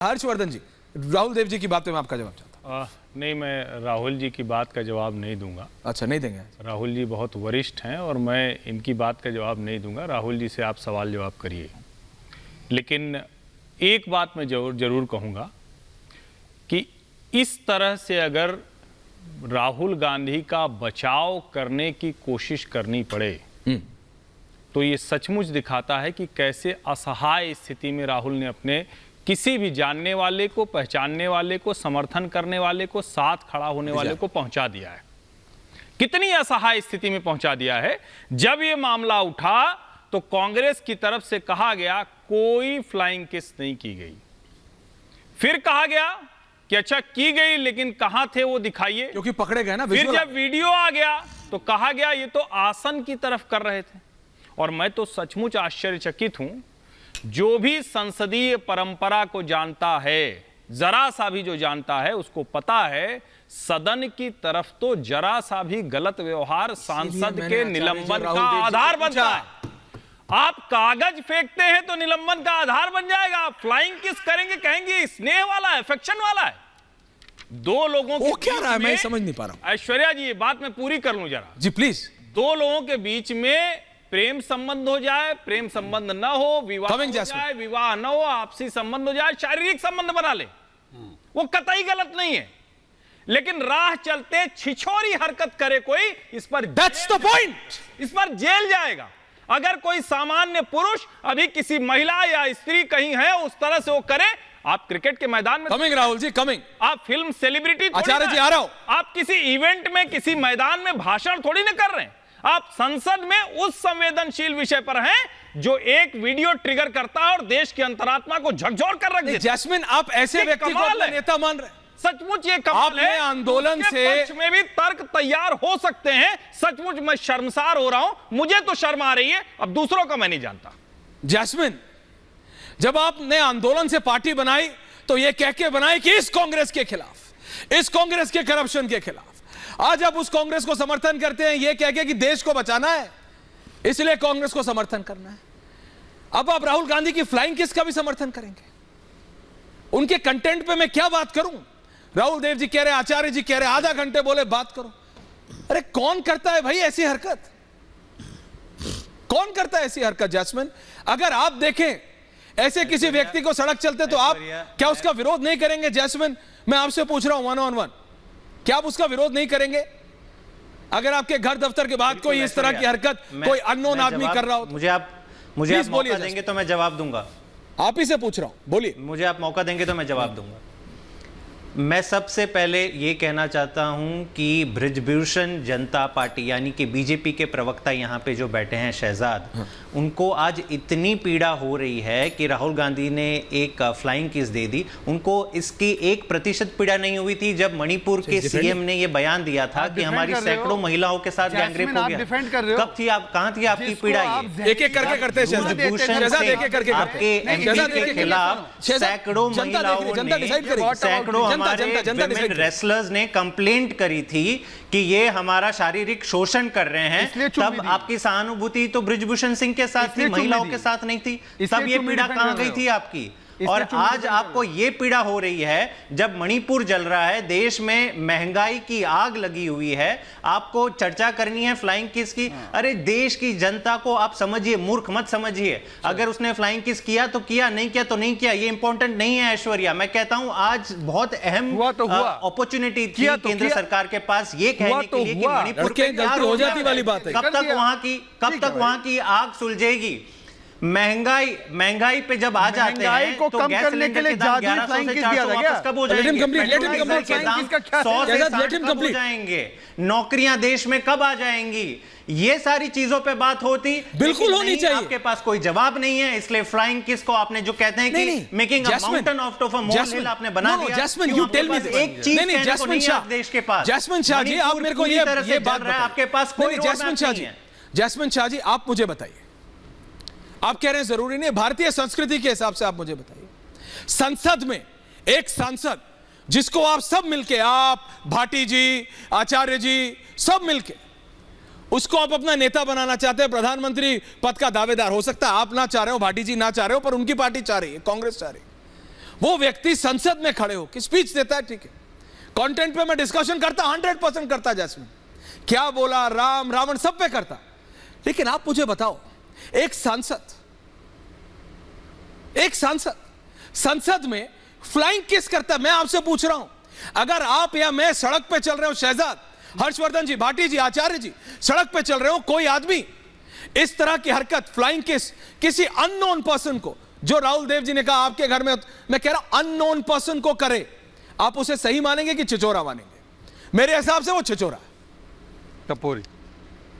हर्षवर्धन जी, राहुल देव जी की बात पे मैं आपका जवाब चाहता हूं। नहीं, मैं राहुल जी की बात का जवाब नहीं दूंगा। अच्छा, नहीं देंगे? राहुल जी बहुत वरिष्ठ हैं और मैं इनकी बात का जवाब नहीं दूंगा। राहुल जी से आप सवाल जवाब करिए। लेकिन एक बात मैं जरूर कहूँगा कि इस तरह से अगर राहुल गांधी का बचाव करने की कोशिश करनी पड़े तो ये सचमुच दिखाता है कि कैसे असहाय स्थिति में राहुल ने अपने किसी भी जानने वाले को, पहचानने वाले को, समर्थन करने वाले को, साथ खड़ा होने वाले को पहुंचा दिया है। कितनी असहाय स्थिति में पहुंचा दिया है। जब ये मामला उठा तो कांग्रेस की तरफ से कहा गया कोई फ्लाइंग किस नहीं की गई। फिर कहा गया कि अच्छा की गई लेकिन कहां थे वो दिखाइए, क्योंकि पकड़े गए ना। फिर जब वीडियो आ गया तो कहा गया ये तो आसन की तरफ कर रहे थे। और मैं तो सचमुच आश्चर्यचकित हूं, जो भी संसदीय परंपरा को जानता है, जरा सा भी जो जानता है, उसको पता है सदन की तरफ तो जरा सा भी गलत व्यवहार सांसद के निलंबन का आधार बनता है। आप कागज फेंकते हैं तो निलंबन का आधार बन जाएगा। आप फ्लाइंग किस करेंगे, कहेंगे स्नेह वाला है, अफेक्शन वाला है। दो लोगों के क्या रहा है, मैं समझ नहीं पा रहा हूं। ऐश्वर्या जी, ये बात मैं पूरी कर लूं जरा जी, प्लीज। दो लोगों के बीच में प्रेम संबंध हो जाए, प्रेम संबंध न हो, विवाह हो जाए, विवाह न हो, आपसी संबंध हो जाए, शारीरिक संबंध बना ले, वो कतई गलत नहीं है। लेकिन राह चलते छिछोरी हरकत करे कोई, इस पर दैट्स द पॉइंट, इस पर जेल जाएगा। अगर कोई सामान्य पुरुष अभी किसी महिला या स्त्री कहीं है उस तरह से वो करे, आप क्रिकेट के मैदान में कमिंग राहुल जी, कमिंग। आप फिल्म सेलिब्रिटी आचार्य जी आ रहा हूं। आप किसी इवेंट में, किसी मैदान में भाषण थोड़ी ना कर रहे हैं। आप संसद में उस संवेदनशील विषय पर हैं जो एक वीडियो ट्रिगर करता है और देश की अंतरात्मा को झकझोर कर रख देता है। जैस्मिन, आप ऐसे व्यक्ति को अपना नेता मान रहे हैं? सचमुच ये कमाल है। आंदोलन से पक्ष में भी तर्क तैयार हो सकते हैं। सचमुच मैं शर्मसार हो रहा हूं, मुझे तो शर्म आ रही है, अब दूसरों का मैं नहीं जानता। जैस्मिन, जब आपने आंदोलन से पार्टी बनाई तो यह कह के बनाई कि इस कांग्रेस के खिलाफ, इस कांग्रेस के करप्शन के खिलाफ। आज आप उस कांग्रेस को समर्थन करते हैं यह कह के कि देश को बचाना है, इसलिए कांग्रेस को समर्थन करना है। अब आप राहुल गांधी की फ्लाइंग किस का भी समर्थन करेंगे? उनके कंटेंट पे मैं क्या बात करूं? राहुल देव जी कह रहे, आचार्य जी कह रहे, आधा घंटे बोले बात करो। अरे कौन करता है भाई ऐसी हरकत? कौन करता है ऐसी हरकत? जैस्मिन, अगर आप देखें ऐसे किसी व्यक्ति को सड़क चलते तो आप क्या उसका विरोध नहीं करेंगे? जैस्मिन, मैं आपसे पूछ रहा हूं 1-on-1, क्या आप उसका विरोध नहीं करेंगे? अगर आपके घर दफ्तर के बाद कोई इस तरह की हरकत कोई अननोन आदमी कर रहा हो? मुझे आप मौका देंगे तो मैं जवाब दूंगा। आप ही से पूछ रहा हूं, बोलिए। मुझे आप मौका देंगे तो मैं जवाब दूंगा। मैं सबसे पहले ये कहना चाहता हूं कि बृजभूषण जनता पार्टी यानी कि बीजेपी के प्रवक्ता यहां पे जो बैठे हैं शहजाद, उनको आज इतनी पीड़ा हो रही है कि राहुल गांधी ने एक फ्लाइंग किस दे दी। उनको इसकी 1% पीड़ा नहीं हुई थी जब मणिपुर के सीएम ने ये बयान दिया था कि हमारी सैकड़ों महिलाओं के साथ गैंगरेप हो गया। कब थी आप, कहां थी आपकी पीड़ा? ये एक एक करके करते हैं। आपके एमपी के खिलाफ सैकड़ों महिलाओं ने, सैकड़ों हमारे रेसलर्स ने कंप्लेंट करी थी कि ये हमारा शारीरिक शोषण कर रहे हैं। तब आपकी सहानुभूति तो बृजभूषण सिंह के साथ थी, महिलाओं के साथ नहीं थी। तब ये पीड़ा कहां गई थी आपकी? और आज आपको ये पीड़ा हो रही है जब मणिपुर जल रहा है, देश में महंगाई की आग लगी हुई है, आपको चर्चा करनी है फ्लाइंग किस की। अरे देश की जनता को आप समझिए, मूर्ख मत समझिए। अगर उसने फ्लाइंग किस किया तो किया, नहीं किया तो नहीं किया, ये इंपॉर्टेंट नहीं है। ऐश्वर्या, मैं कहता हूं आज बहुत अहम अपॉर्चुनिटी थी केंद्र सरकार के पास ये कहने के लिए कि मणिपुर के गलती हो जाती वाली बात है। कब तक वहां की आग सुलझेगी? महंगाई पे जब आ जाते हैं तो कम करने के लिए जादुई फ्लाइंग किस दिया था क्या? कब हो जाएंगे? नौकरियां देश में कब आ जाएंगी? ये सारी चीजों पे बात होती बिल्कुल होनी चाहिए। आपके पास कोई जवाब नहीं है, इसलिए फ्लाइंग किस को आपने जो कहते हैं कि making a mountain out of a molehill आपने बना दिया। जैस्मिन, यू टेल मी एक चीज जैस्मिन शाह, देश के पास। जैस्मिन शाह जी, आप मेरे को ये बात बताइए। आपके पास कोई जैस्मिन शाह जी, जैस्मिन शाह जी, आप मुझे बताइए। आप कह रहे हैं जरूरी नहीं, भारतीय संस्कृति के हिसाब से आप मुझे बताइए, संसद में एक सांसद जिसको आप सब मिलके, आप, भाटी जी, आचार्य जी, सब मिलके उसको आप अपना नेता बनाना चाहते हैं, प्रधानमंत्री पद का दावेदार हो सकता है। आप ना चाह रहे हो, भाटी जी ना चाह रहे हो, पर उनकी पार्टी चाह रही है, कांग्रेस चाह रही है। वो व्यक्ति संसद में खड़े हो कि स्पीच देता है, ठीक है, कंटेंट पे मैं डिस्कशन करता, 100% करता, जैस्मिन क्या बोला, राम रावण सब पे करता। लेकिन आप मुझे बताओ, एक सांसद संसद में फ्लाइंग किस करता है? मैं आपसे पूछ रहा हूं, अगर आप या मैं सड़क पे चल रहे हो, शहजाद, हर्षवर्धन जी, भाटी जी, आचार्य जी, सड़क पे चल रहे हो, कोई आदमी इस तरह की हरकत, फ्लाइंग किस, किसी अननोन पर्सन को, जो राहुल देव जी ने कहा आपके घर में, मैं कह रहा हूं अननोन पर्सन को करे, आप उसे सही मानेंगे कि छिचोरा मानेंगे? मेरे हिसाब से वो छिचोरा है। टपोरी।